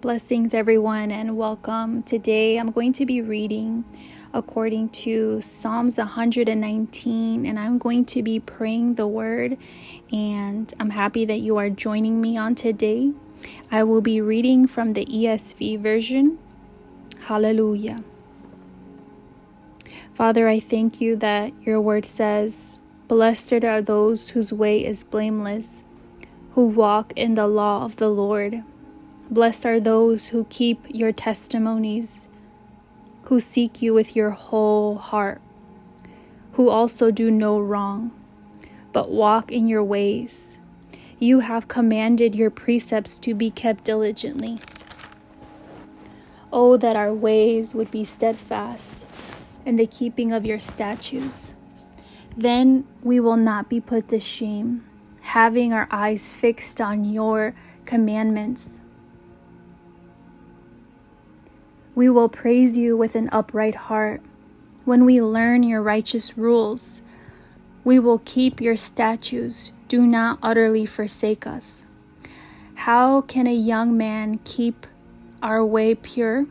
Blessings, everyone, and welcome. Today I'm going to be reading according to Psalms 119, and I'm going to be praying the word, and I'm happy that you are joining me on today. I will be reading from the ESV version. Hallelujah. Father, I thank you that your word says, "Blessed are those whose way is blameless, who walk in the law of the Lord. Blessed are those who keep your testimonies, who seek you with your whole heart, who also do no wrong, but walk in your ways. You have commanded your precepts to be kept diligently. Oh, that our ways would be steadfast in the keeping of your statutes. Then we will not be put to shame, having our eyes fixed on your commandments. We will praise you with an upright heart. When we learn your righteous rules, we will keep your statutes. Do not utterly forsake us. How can a young man keep our way pure?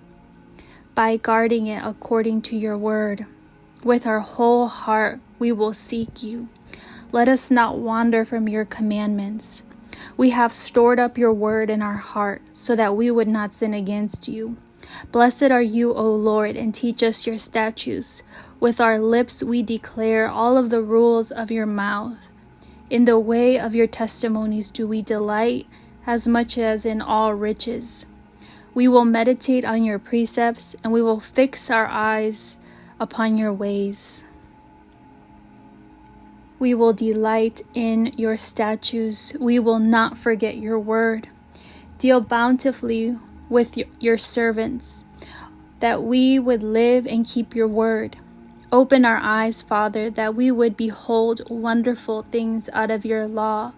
By guarding it according to your word. With our whole heart we will seek you. Let us not wander from your commandments. We have stored up your word in our heart so that we would not sin against you. Blessed are you, O Lord, and teach us your statutes. With our lips we declare all of the rules of your mouth. In the way of your testimonies do we delight as much as in all riches. We will meditate on your precepts, and we will fix our eyes upon your ways. We will delight in your statutes. We will not forget your word. Deal bountifully with your servants, that we would live and keep your word. Open our eyes, Father, that we would behold wonderful things out of your law.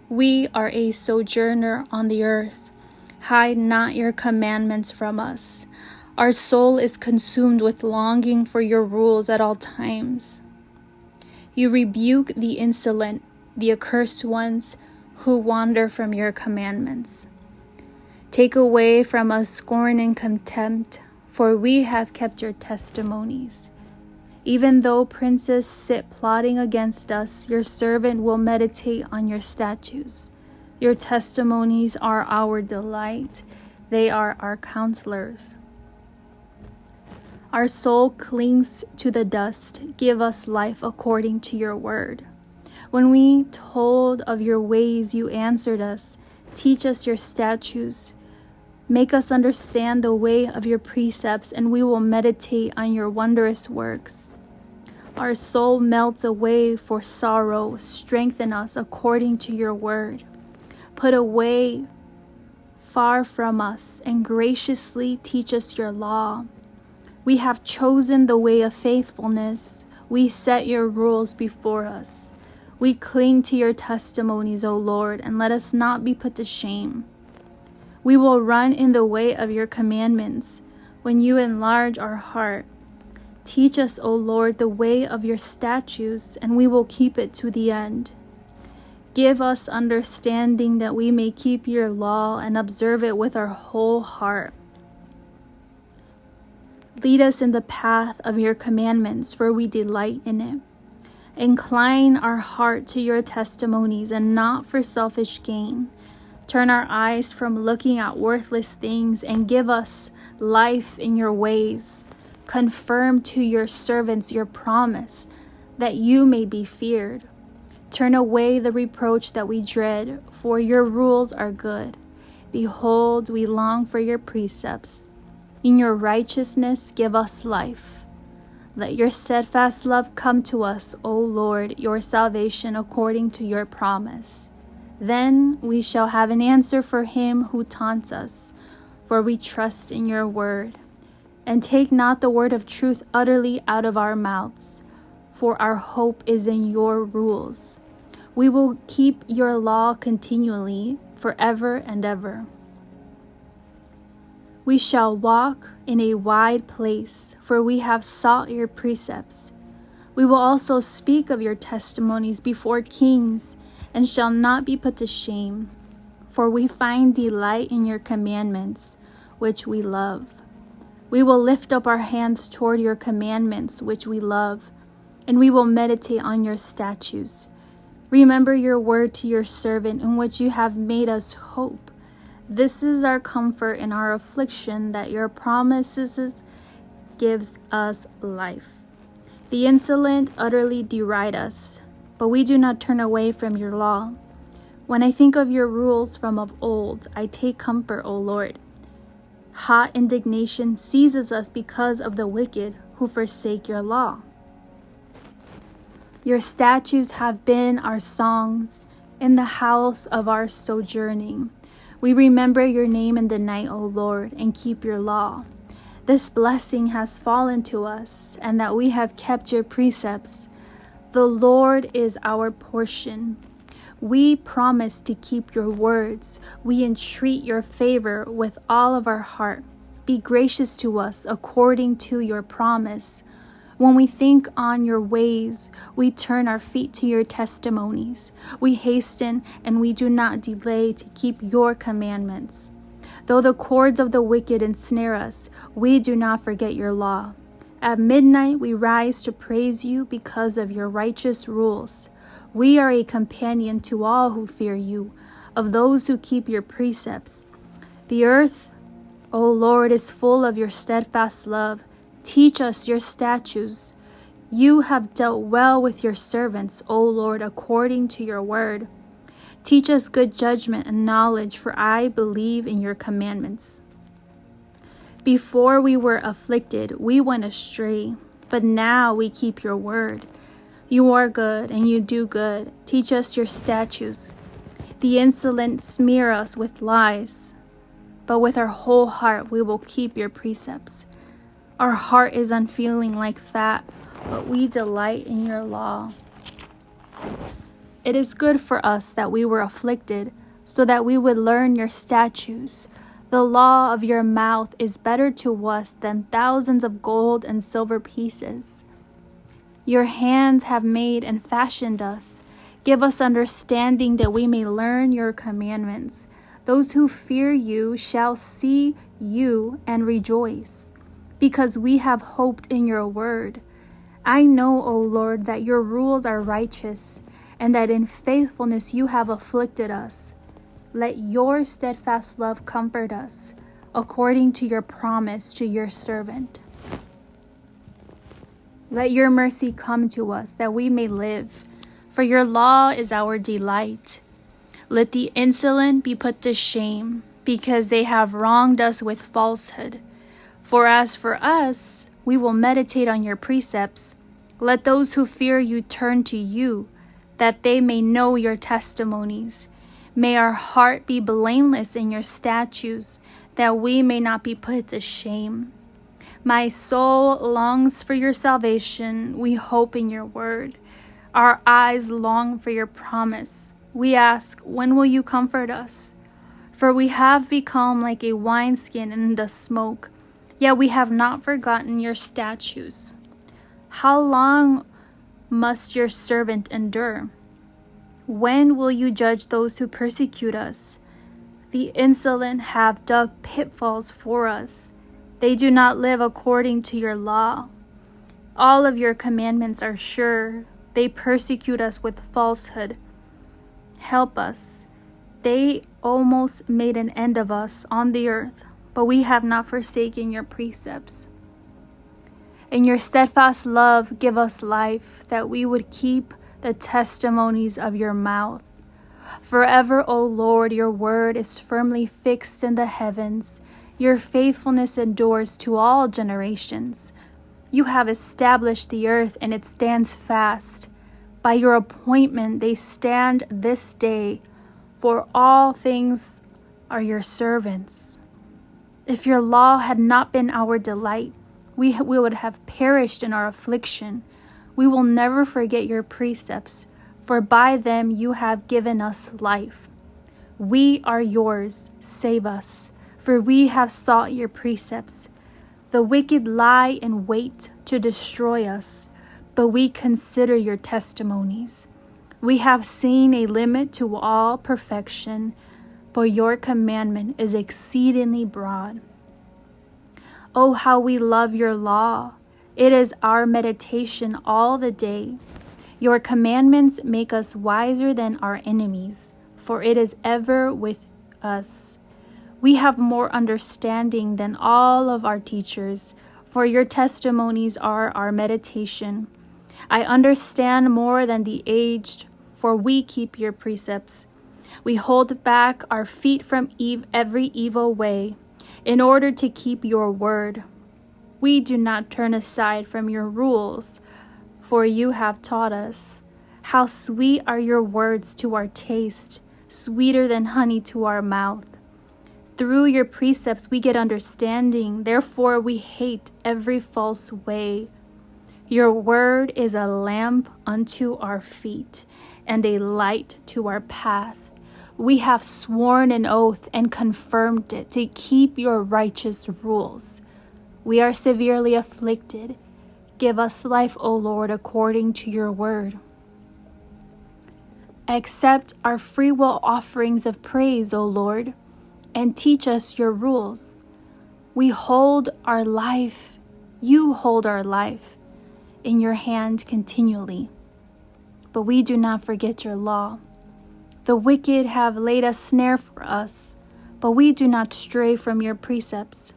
We are a sojourner on the earth. Hide not your commandments from us. Our soul is consumed with longing for your rules at all times. You rebuke the insolent, the accursed ones who wander from your commandments. Take away from us scorn and contempt, for we have kept your testimonies. Even though princes sit plotting against us, your servant will meditate on your statutes. Your testimonies are our delight. They are our counselors. Our soul clings to the dust. Give us life according to your word. When we told of your ways, you answered us. Teach us your statutes. Make us understand the way of your precepts, and we will meditate on your wondrous works. Our soul melts away for sorrow. Strengthen us according to your word. Put away far from us and graciously teach us your law. We have chosen the way of faithfulness. We set your rules before us. We cling to your testimonies, O Lord, and let us not be put to shame. We will run in the way of your commandments when you enlarge our heart. Teach us, O Lord, the way of your statutes, and we will keep it to the end. Give us understanding that we may keep your law and observe it with our whole heart. Lead us in the path of your commandments, for we delight in it. Incline our heart to your testimonies and not for selfish gain. Turn our eyes from looking at worthless things and give us life in your ways. Confirm to your servants your promise, that you may be feared. Turn away the reproach that we dread, for your rules are good. Behold, we long for your precepts. In your righteousness give us life. Let your steadfast love come to us, O Lord, your salvation according to your promise. Then we shall have an answer for him who taunts us, for we trust in your word. And take not the word of truth utterly out of our mouths, for our hope is in your rules. We will keep your law continually, forever and ever. We shall walk in a wide place, for we have sought your precepts. We will also speak of your testimonies before kings, and shall not be put to shame. For we find delight in your commandments. which we love. We will lift up our hands toward your commandments, which we love, and we will meditate on your statutes. Remember your word to your servant, in which you have made us hope. This is our comfort in our affliction, that your promises gives us life. The insolent utterly deride us, but we do not turn away from your law. When I think of your rules from of old, I take comfort, O Lord. Hot indignation seizes us because of the wicked who forsake your law. Your statutes have been our songs in the house of our sojourning. We remember your name in the night, O Lord, and keep your law. This blessing has fallen to us, and that we have kept your precepts. The Lord is our portion. We promise to keep your words. We entreat your favor with all of our heart. Be gracious to us according to your promise. When we think on your ways, we turn our feet to your testimonies. We hasten and we do not delay to keep your commandments. Though the cords of the wicked ensnare us, we do not forget your law. At midnight we rise to praise you because of your righteous rules. We are a companion to all who fear you, of those who keep your precepts. The earth, O Lord, is full of your steadfast love. Teach us your statutes. You have dealt well with your servants, O Lord, according to your word. Teach us good judgment and knowledge, for I believe in your commandments. Before we were afflicted, we went astray, but now we keep your word. You are good, and you do good. Teach us your statutes. The insolent smear us with lies, but with our whole heart we will keep your precepts. Our heart is unfeeling like fat, but we delight in your law. It is good for us that we were afflicted, so that we would learn your statutes. The law of your mouth is better to us than thousands of gold and silver pieces. Your hands have made and fashioned us. Give us understanding that we may learn your commandments. Those who fear you shall see you and rejoice, because we have hoped in your word. I know, O Lord, that your rules are righteous, and that in faithfulness you have afflicted us. Let your steadfast love comfort us, according to your promise to your servant. Let your mercy come to us, that we may live, for your law is our delight. Let the insolent be put to shame, because they have wronged us with falsehood. For as for us, we will meditate on your precepts. Let those who fear you turn to you, that they may know your testimonies. May our heart be blameless in your statutes, that we may not be put to shame. My soul longs for your salvation. We hope in your word. Our eyes long for your promise. We ask, when will you comfort us? For we have become like a wineskin in the smoke, yet we have not forgotten your statutes. How long must your servant endure? When will you judge those who persecute us? The insolent have dug pitfalls for us. They do not live according to your law. All of your commandments are sure. They persecute us with falsehood. Help us. They almost made an end of us on the earth, but we have not forsaken your precepts. In your steadfast love, give us life, that we would keep the testimonies of your mouth. Forever, O Lord, your word is firmly fixed in the heavens. Your faithfulness endures to all generations. You have established the earth, and it stands fast. By your appointment they stand this day, for all things are your servants. If your law had not been our delight, we would have perished in our affliction. We will never forget your precepts, for by them you have given us life. We are yours, save us, for we have sought your precepts. The wicked lie in wait to destroy us, but we consider your testimonies. We have seen a limit to all perfection, but your commandment is exceedingly broad. Oh, how we love your law. It is our meditation all the day. Your commandments make us wiser than our enemies, for it is ever with us. We have more understanding than all of our teachers, for your testimonies are our meditation. I understand more than the aged, for we keep your precepts. We hold back our feet from every evil way, in order to keep your word. We do not turn aside from your rules, for you have taught us. How sweet are your words to our taste, sweeter than honey to our mouth. Through your precepts we get understanding, therefore we hate every false way. Your word is a lamp unto our feet and a light to our path. We have sworn an oath and confirmed it to keep your righteous rules. We are severely afflicted. Give us life, O Lord, according to your word. Accept our free will offerings of praise, O Lord, and teach us your rules. We hold our life, you hold our life in your hand continually, but we do not forget your law. The wicked have laid a snare for us, but we do not stray from your precepts.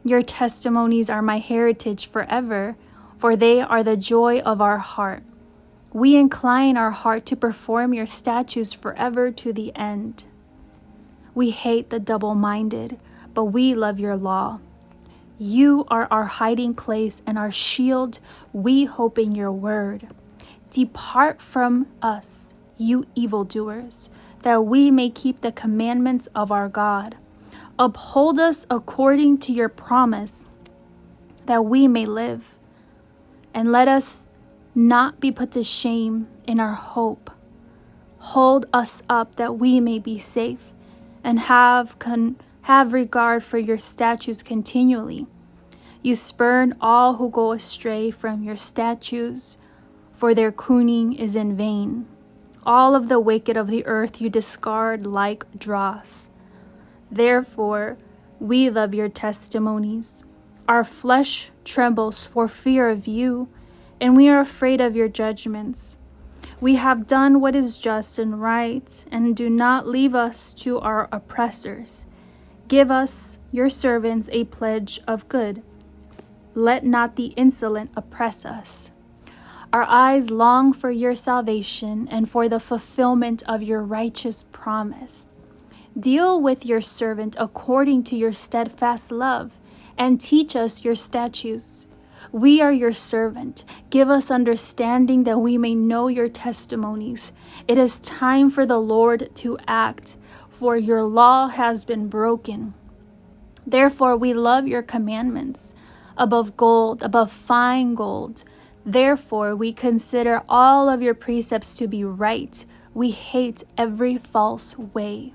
Your testimonies are my heritage forever, for they are the joy of our heart. We incline our heart to perform your statutes forever to the end. We hate the double-minded, but we love your law. You are our hiding place and our shield. We hope in your word. Depart from us, you evildoers, that we may keep the commandments of our God. Uphold us according to your promise, that we may live. And let us not be put to shame in our hope. Hold us up that we may be safe, and have regard for your statutes continually. You spurn all who go astray from your statutes, for their cooning is in vain. All of the wicked of the earth you discard like dross. Therefore, we love your testimonies. Our flesh trembles for fear of you, and we are afraid of your judgments. We have done what is just and right, and do not leave us to our oppressors. Give us, your servants, a pledge of good. Let not the insolent oppress us. Our eyes long for your salvation and for the fulfillment of your righteous promise. Deal with your servant according to your steadfast love, and teach us your statutes. We are your servant. Give us understanding that we may know your testimonies. It is time for the Lord to act, for your law has been broken. Therefore, we love your commandments above gold, above fine gold. Therefore, we consider all of your precepts to be right. We hate every false way.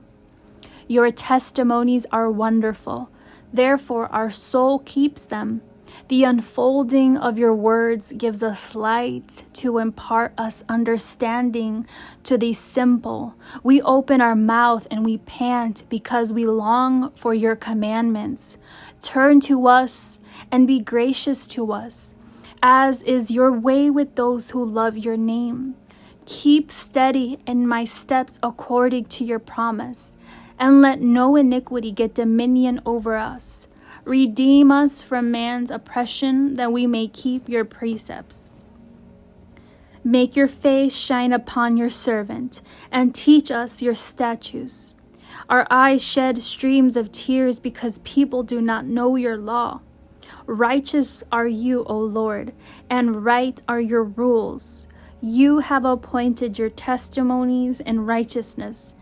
Your testimonies are wonderful. Therefore, our soul keeps them. The unfolding of your words gives us light to impart us understanding to the simple. We open our mouth and we pant because we long for your commandments. Turn to us and be gracious to us, as is your way with those who love your name. Keep steady in my steps according to your promise, and let no iniquity get dominion over us. Redeem us from man's oppression, that we may keep your precepts. Make your face shine upon your servant, and teach us your statutes. Our eyes shed streams of tears because people do not know your law. Righteous are you, O Lord, and right are your rules. You have appointed your testimonies in righteousness,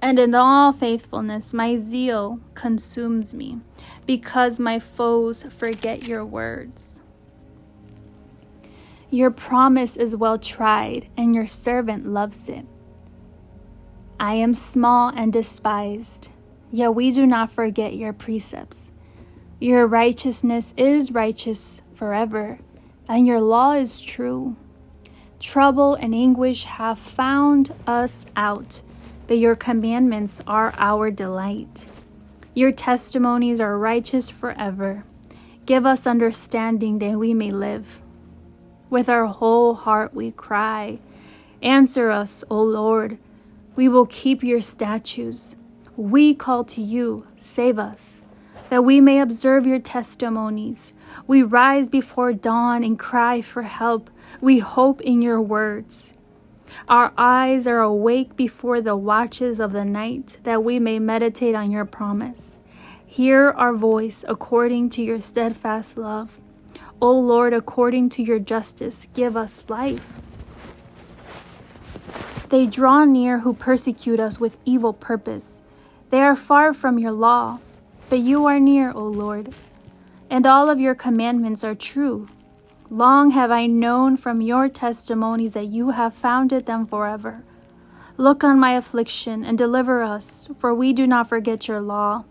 and in all faithfulness my zeal consumes me, because my foes forget your words. Your promise is well tried, and your servant loves it. I am small and despised, yet we do not forget your precepts. Your righteousness is righteous forever, and your law is true. Trouble and anguish have found us out, but your commandments are our delight. Your testimonies are righteous forever. Give us understanding that we may live. With our whole heart we cry, answer us, O Lord. We will keep your statutes. We call to you, save us, that we may observe your testimonies. We rise before dawn and cry for help. We hope in your words. Our eyes are awake before the watches of the night, that we may meditate on your promise. Hear our voice according to your steadfast love. O Lord, according to your justice, give us life. They draw near who persecute us with evil purpose. They are far from your law, but you are near, O Lord, and all of your commandments are true. Long have I known from your testimonies that you have founded them forever. Look on my affliction and deliver us, for we do not forget your law.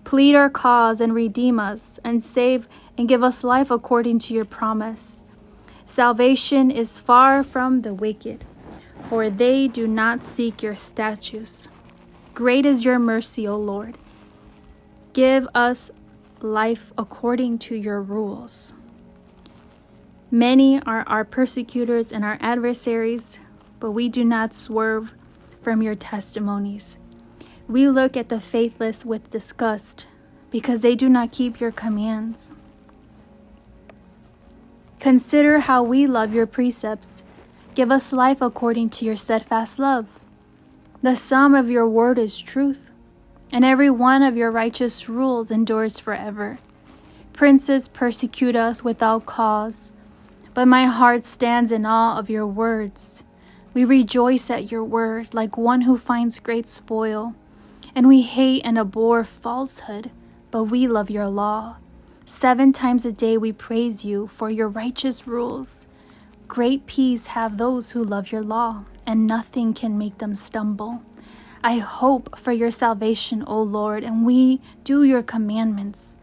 Plead our cause and redeem us, and save and give us life according to your promise. Salvation is far from the wicked, for they do not seek your statutes. Great is your mercy, O Lord. Give us life according to your rules. Many are our persecutors and our adversaries, but we do not swerve from your testimonies. We look at the faithless with disgust, because they do not keep your commands. Consider how we love your precepts. Give us life according to your steadfast love. The sum of your word is truth, and every one of your righteous rules endures forever. Princes persecute us without cause, but my heart stands in awe of your words. We rejoice at your word like one who finds great spoil, and we hate and abhor falsehood, but we love your law. 7 times a day we praise you for your righteous rules. Great peace have those who love your law, and nothing can make them stumble. I hope for your salvation, O Lord, and we do your commandments.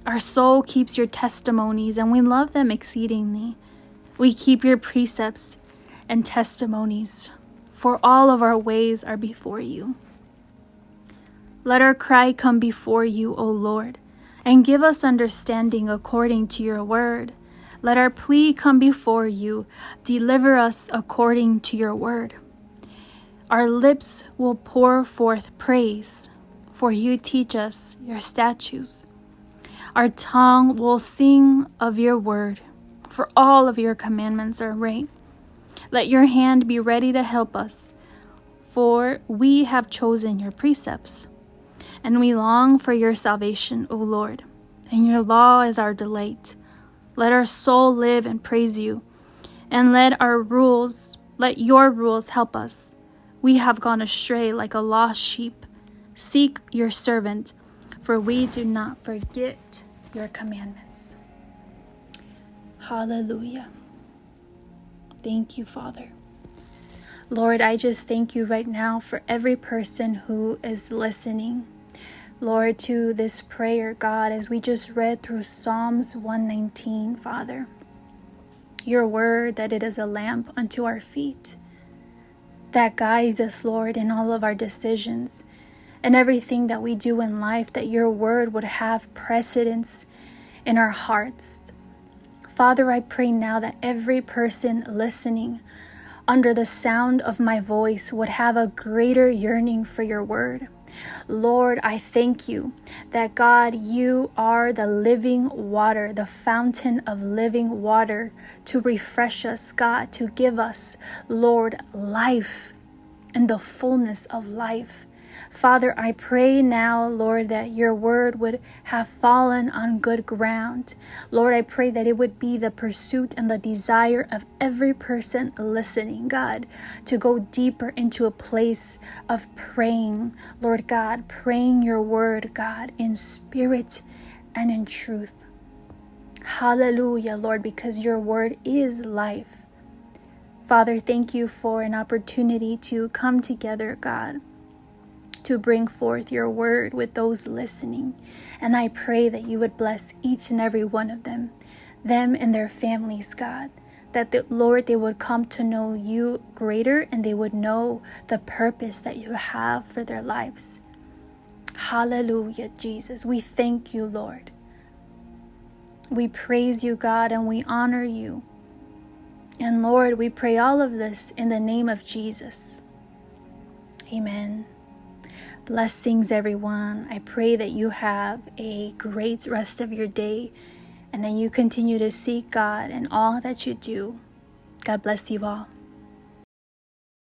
Our soul keeps your testimonies, and we love them exceedingly. We keep your precepts and testimonies, for all of our ways are before you. Let our cry come before you, O Lord, and give us understanding according to your word. Let our plea come before you. Deliver us according to your word. Our lips will pour forth praise, for you teach us your statutes. Our tongue will sing of your word, for all of your commandments are right. Let your hand be ready to help us, for we have chosen your precepts, and we long for your salvation, O Lord, and your law is our delight. Let our soul live and praise you, and let your rules help us. We have gone astray like a lost sheep. Seek your servant, for we do not forget your commandments. Hallelujah. Thank you, Father. Lord, I just thank you right now for every person who is listening, Lord, to this prayer, God, as we just read through Psalms 119, Father. Your word, that it is a lamp unto our feet, that guides us, Lord, in all of our decisions and everything that we do in life, that your word would have precedence in our hearts. Father, I pray now that every person listening under the sound of my voice would have a greater yearning for your word. Lord, I thank you that, God, you are the living water, the fountain of living water to refresh us, God, to give us, Lord, life and the fullness of life. Father, I pray now, Lord, that your word would have fallen on good ground. Lord, I pray that it would be the pursuit and the desire of every person listening, God, to go deeper into a place of praying, Lord God, praying your word, God, in spirit and in truth. Hallelujah, Lord, because your word is life. Father, thank you for an opportunity to come together, God, to bring forth your word with those listening. And I pray that you would bless each and every one of them and their families, God, that Lord, they would come to know you greater, and they would know the purpose that you have for their lives. Hallelujah, Jesus. We thank you, Lord. We praise you, God, and we honor you. And Lord, we pray all of this in the name of Jesus. Amen. Blessings, everyone. I pray that you have a great rest of your day and that you continue to seek God in all that you do. God bless you all.